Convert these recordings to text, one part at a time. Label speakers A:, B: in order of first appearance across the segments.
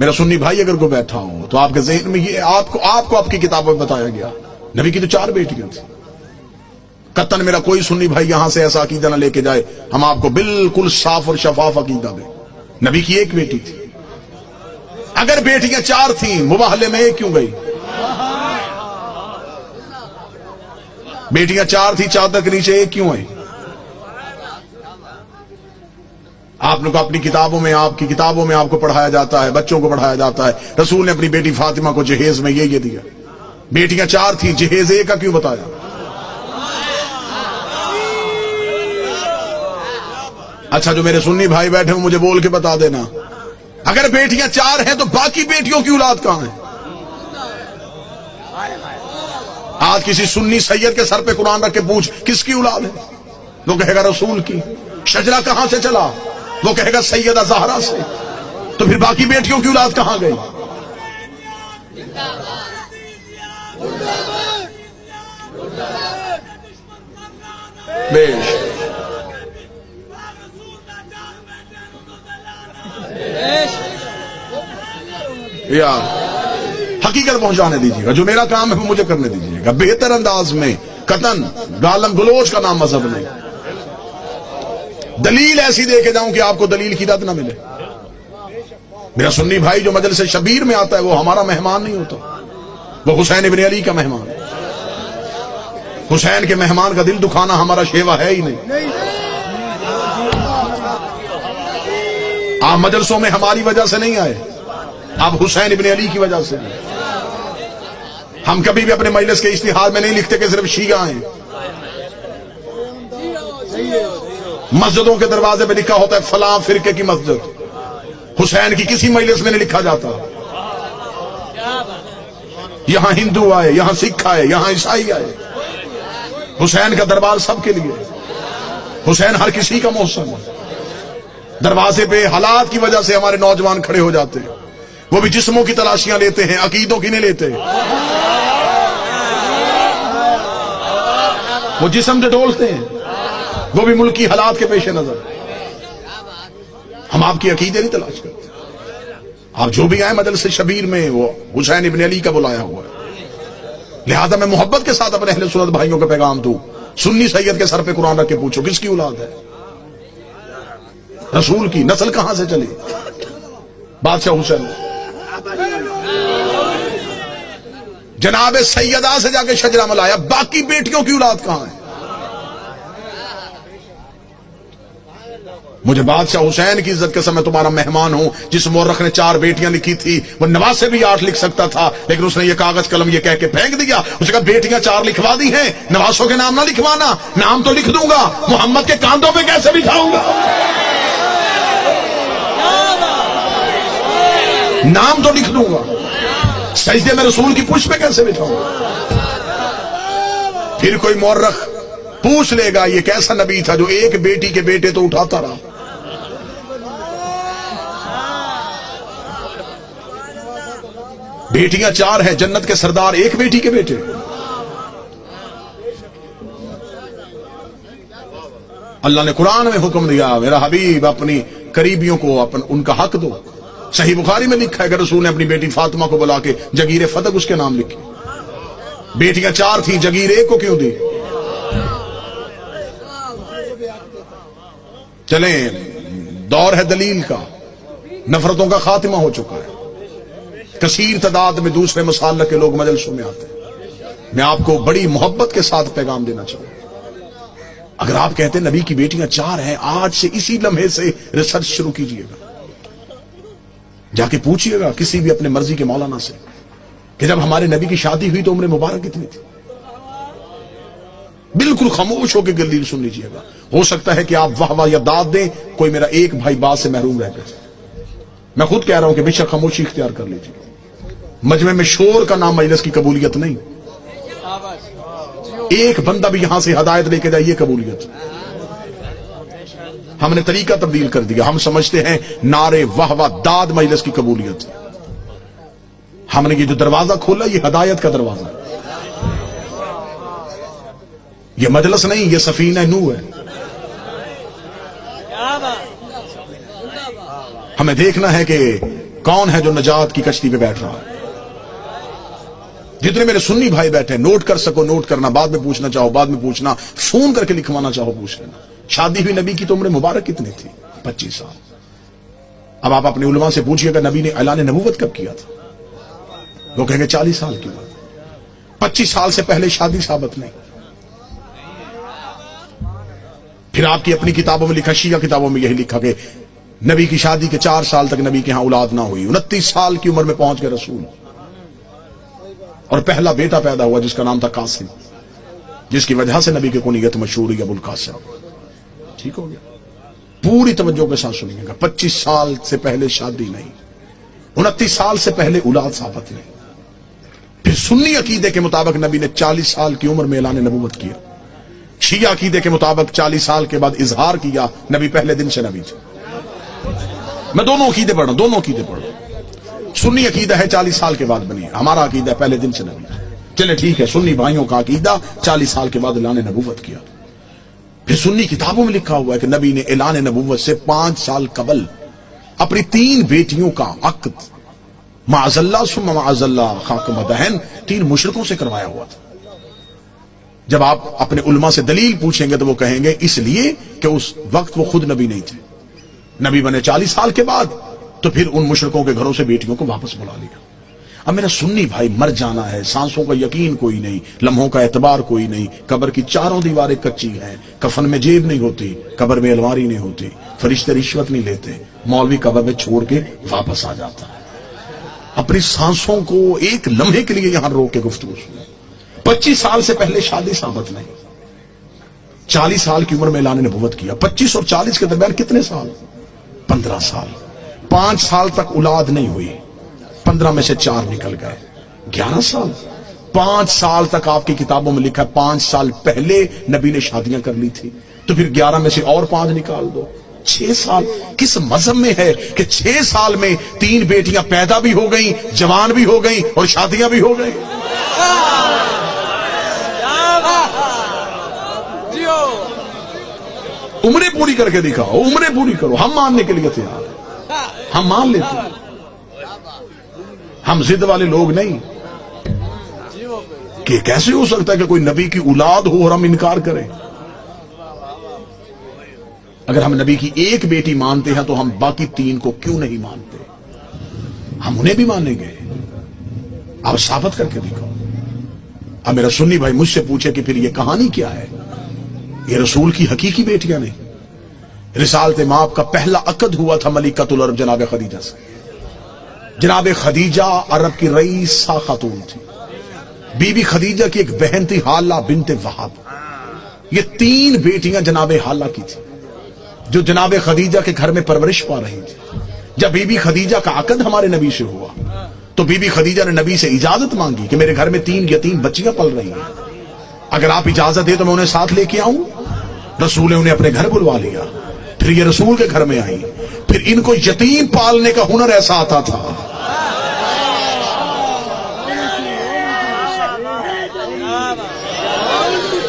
A: میرا سنی بھائی اگر کوئی بیٹھا ہو تو آپ کے ذہن میں یہ آپ کو آپ کی کتابوں میں بتایا گیا نبی کی تو 4 بیٹیاں تھیں. قطن میرا کوئی سنی بھائی یہاں سے ایسا عقیدہ نہ لے کے جائے، ہم آپ کو بالکل صاف اور شفاف عقیدہ دیں. نبی کی 1 بیٹی تھی. اگر بیٹیاں 4 تھیں مباہلے میں 1 کیوں گئی؟ بیٹیاں 4 تھیں، چادر کے نیچے 1 کیوں آئی؟ آپ لوگ اپنی کتابوں میں، آپ کی کتابوں میں آپ کو پڑھایا جاتا ہے، بچوں کو پڑھایا جاتا ہے رسول نے اپنی بیٹی فاطمہ کو جہیز میں یہ دیا. بیٹیاں 4 تھیں، جہیز 1 کا کیوں بتایا؟ اچھا جو میرے سنی بھائی بیٹھے ہوں مجھے بول کے بتا دینا، اگر بیٹیاں 4 ہیں تو باقی بیٹیوں کی اولاد کہاں ہے؟ آج کسی سنی سید کے سر پہ قرآن رکھ کے پوچھ کس کی اولاد ہے، وہ کہے گا رسول کی. شجرہ کہاں سے چلا، وہ کہے گا سیدہ زہرا سے. تو پھر باقی بیٹیوں کی اولاد کہاں گئی؟ بیش یار حقیقت پہنچانے دیجیے گا، جو میرا کام ہے وہ مجھے کرنے دیجیے گا بہتر انداز میں. قطن گالم گلوچ کا نام مذہب نہیں. دلیل ایسی دے کے جاؤں کہ آپ کو دلیل کی رد نہ ملے. میرا سنی بھائی جو مجلس شبیر میں آتا ہے وہ ہمارا مہمان نہیں ہوتا، وہ حسین ابن علی کا مہمان. حسین کے مہمان کا دل دکھانا ہمارا شیوا ہے ہی نہیں. آپ مجلسوں میں ہماری وجہ سے نہیں آئے، آپ حسین ابن علی کی وجہ سے. ہم کبھی بھی اپنے مجلس کے اشتہار میں نہیں لکھتے کہ صرف شیعہ ہیں. مسجدوں کے دروازے پہ لکھا ہوتا ہے فلاں فرقے کی مسجد. حسین کی کسی مجلس میں نہیں لکھا جاتا یہاں ہندو آئے، یہاں سکھ آئے، یہاں عیسائی آئے. حسین کا دربار سب کے لیے، حسین ہر کسی کا محسن ہے. دروازے پہ حالات کی وجہ سے ہمارے نوجوان کھڑے ہو جاتے ہیں، وہ بھی جسموں کی تلاشیاں لیتے ہیں، عقیدوں کی نہیں لیتے. وہ جسم سے ڈولتے ہیں، وہ بھی ملکی حالات کے پیش نظر. ہم آپ کی عقیدے نہیں تلاش کرتے. آپ جو بھی آئے مجلس شبیر میں وہ حسین ابن علی کا بلایا ہوا ہے. لہذا میں محبت کے ساتھ اپنے اہل سنت بھائیوں کا پیغام دوں، سنی سید کے سر پہ قرآن رکھ کے پوچھو کس کی اولاد ہے؟ رسول کی. نسل کہاں سے چلی؟ بادشاہ حسین. جناب سیدہ سے جا کے شجرہ ملایا، باقی بیٹیوں کی اولاد کہاں ہے؟ مجھے بادشاہ حسین کی عزت کے سمے تمہارا مہمان ہوں. جس مورخ نے 4 بیٹیاں لکھی تھی وہ نواز سے بھی 8 لکھ سکتا تھا، لیکن اس نے یہ کاغذ قلم یہ کہہ کے پھینک دیا. اس نے کہا بیٹیاں 4 لکھوا دی ہیں، نوازوں کے نام نہ لکھوانا. نام تو لکھ دوں گا، محمد کے کاندھوں پہ کیسے بٹھاؤں گا؟ نام تو لکھ دوں گا، سجدے میں رسول کی پشت پہ کیسے بٹھاؤں گا؟ پھر کوئی مورخ پوچھ لے گا یہ کیسا نبی تھا جو 1 بیٹی کے بیٹے تو اٹھاتا رہا. بیٹیاں 4 ہیں، جنت کے سردار 1 بیٹی کے بیٹے. اللہ نے قرآن میں حکم دیا میرا حبیب اپنی قریبیوں کو ان کا حق دو. صحیح بخاری میں لکھا ہے کہ رسول نے اپنی بیٹی فاطمہ کو بلا کے جگیر فتق اس کے نام لکھی. بیٹیاں 4 تھیں، جگیر 1 کو کیوں دی؟ چلیں دور ہے دلیل کا، نفرتوں کا خاتمہ ہو چکا ہے. کثیر تعداد میں دوسرے مسالک کے لوگ مجلسوں میں آتے ہیں. میں آپ کو بڑی محبت کے ساتھ پیغام دینا چاہوں گا. اگر آپ کہتے ہیں نبی کی بیٹیاں 4 ہیں، آج سے اسی لمحے سے ریسرچ شروع کیجئے گا. جا کے پوچھئے گا کسی بھی اپنے مرضی کے مولانا سے کہ جب ہمارے نبی کی شادی ہوئی تو عمر مبارک کتنی تھی. بالکل خاموش ہو کے دلیل سن لیجئے گا. ہو سکتا ہے کہ آپ واہ واہ یا داد دیں، کوئی میرا 1 بھائی بات سے محروم رہ گئے. میں خود کہہ رہا ہوں کہ بے شک خاموشی اختیار کر لیجیے. مجمع میں شور کا نام مجلس کی قبولیت نہیں. 1 بندہ بھی یہاں سے ہدایت لے کے جائے یہ قبولیت. ہم نے طریقہ تبدیل کر دیا. ہم سمجھتے ہیں نعرے واہ واہ داد مجلس کی قبولیت. ہم نے یہ جو دروازہ کھولا یہ ہدایت کا دروازہ ہے. یہ مجلس نہیں، یہ سفینہ نوح ہے. ہمیں دیکھنا ہے کہ کون ہے جو نجات کی کشتی پہ بیٹھ رہا ہے؟ جتنے میرے سنی بھائی بیٹھے ہیں، نوٹ کر سکو نوٹ کرنا، بعد میں پوچھنا چاہو بعد میں پوچھنا، فون کر کے لکھوانا چاہو پوچھ لینا۔ شادی ہوئی نبی کی تو عمر مبارک کتنی تھی؟ 25 سال۔ اب آپ اپنے علماء سے پوچھئے گا نبی نے اعلان نبوت کب کیا تھا؟ وہ کہیں گے 40 سال کی عمر۔ 25 سال سے پہلے شادی ثابت نہیں۔ پھر آپ کی اپنی کتابوں میں لکھا، شیعہ کتابوں میں یہی لکھا کہ نبی کی شادی کے 4 سال تک نبی کے ہاں اولاد نہ ہوئی، 29 سال کی عمر میں پہنچ گئے رسول، اور پہلا بیٹا پیدا ہوا جس کا نام تھا قاسم، جس کی وجہ سے نبی کی کنیت مشہور ہوئی ابو القاسم۔ ٹھیک ہو گیا؟ پوری توجہ کے ساتھ سنیے گا، 25 سال سے پہلے شادی نہیں، 29 سال سے پہلے اولاد ثابت نہیں۔ پھر سنی عقیدے کے مطابق نبی نے 40 سال کی عمر میں اعلان نبوت کیا، شیعہ عقیدے کے مطابق 40 سال کے بعد اظہار کیا، نبی پہلے دن سے نبی تھے۔ میں دونوں عقیدے پڑھ رہا ہوں، دونوں عقیدے پڑھ رہا ہوں۔ سنی عقیدہ ہے 40 سال کے بعد بنی ہے، ہمارا عقیدہ ہے پہلے دن سے نبی تھے۔ چلے ٹھیک ہے، سنی بھائیوں کا عقیدہ 40 سال کے بعد اعلان نبوت کیا۔ پھر سنی کتابوں میں لکھا ہوا ہے کہ نبی نے اعلان نبوت سے 5 سال قبل اپنی 3 بیٹیوں کا عقد معاذ اللہ ثم معاذ اللہ خاک مدہن 3 مشرکوں سے کروایا ہوا تھا۔ جب آپ اپنے علماء سے دلیل پوچھیں گے تو وہ کہیں گے اس لیے کہ اس وقت وہ خود نبی نہیں تھے، نبی بنے 40 سال کے بعد، تو پھر ان مشرکوں کے گھروں سے بیٹیوں کو واپس بلا لیا۔ اب میرا سنی بھائی، مر جانا ہے، سانسوں کا یقین کوئی نہیں، لمحوں کا اعتبار کوئی نہیں، قبر کی 4 دیواریں کچی ہیں، کفن میں جیب نہیں ہوتی، قبر میں الماری نہیں ہوتی، فرشتے رشوت نہیں لیتے، مولوی قبر میں چھوڑ کے واپس آ جاتا ہے۔ اپنی سانسوں کو ایک لمحے کے لیے یہاں روک کے گفتگو سنیں۔ 25 سال سے پہلے شادی ثابت نہیں، 40 سال کی عمر میں اعلان نبوت کیا۔ 25 اور 40 کے درمیان کتنے سال؟ 15 سال۔ 5 سال تک اولاد نہیں ہوئی، 15 میں سے 4 نکل گئے، 11 سال۔ 5 سال تک آپ کی کتابوں میں لکھا ہے 5 سال پہلے نبی نے شادیاں کر لی تھی، تو پھر 11 میں سے اور 5 نکال دو، 6 سال۔ کس مذہب میں ہے کہ 6 سال میں 3 بیٹیاں پیدا بھی ہو گئیں، جوان بھی ہو گئیں اور شادیاں بھی ہو گئیں؟ عمریں پوری کر کے دکھاؤ، عمریں پوری کرو، ہم ماننے کے لیے تیار ہیں، ہم مان لیتے ہیں، ہم ضد والے لوگ نہیں کہ کیسے ہو سکتا ہے کہ کوئی نبی کی اولاد ہو اور ہم انکار کریں۔ اگر ہم نبی کی ایک بیٹی مانتے ہیں تو ہم باقی 3 کو کیوں نہیں مانتے؟ ہم انہیں بھی مانیں گے، آپ ثابت کر کے دکھاؤ۔ اب میرا سنی بھائی مجھ سے پوچھے کہ پھر یہ کہانی کیا ہے؟ یہ رسول کی حقیقی بیٹیاں نہیں۔ رسالت مآب کا پہلا عقد ہوا تھا ملکۃ العرب جناب خدیجہ سے۔ جناب خدیجہ عرب کی رئیسہ خاتون تھی، بی بی خدیجہ کی ایک بہن تھی حالہ بنت وہب۔ یہ 3 بیٹیاں جناب حالہ کی تھی جو جناب خدیجہ کے گھر میں پرورش پا رہی تھی۔ جب بی بی خدیجہ کا عقد ہمارے نبی سے ہوا تو بی بی خدیجہ نے نبی سے اجازت مانگی کہ میرے گھر میں 3 یتیم بچیاں پل رہی ہیں، اگر آپ اجازت دے تو میں انہیں ساتھ لے کے آؤں۔ رسول نے انہیں اپنے گھر بلوا لیا، پھر یہ رسول کے گھر میں آئی، پھر ان کو یتیم پالنے کا ہنر ایسا آتا تھا۔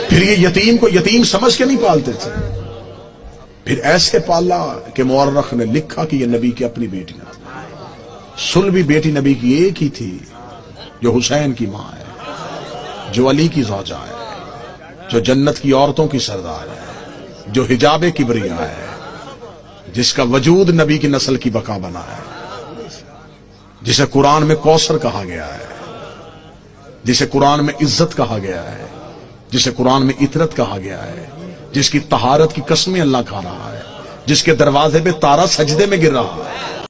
A: پھر یہ یتیم کو یتیم سمجھ کے نہیں پالتے تھے، پھر ایسے پالا کہ مورخ نے لکھا کہ یہ نبی کی اپنی بیٹیاں تھیں۔ سلبی بیٹی نبی کی ایک ہی تھی جو حسین کی ماں ہے، جو علی کی زوجہ ہے، جو جنت کی عورتوں کی سردار ہے، جو حجاب کبریا ہے، جس کا وجود نبی کی نسل کی بقا بنا ہے، جسے قرآن میں کوثر کہا گیا ہے، جسے قرآن میں عزت کہا گیا ہے، جسے قرآن میں عطرت کہا گیا ہے، جس کی طہارت کی قسمیں اللہ کھا رہا ہے، جس کے دروازے پہ تارا سجدے میں گر رہا ہے۔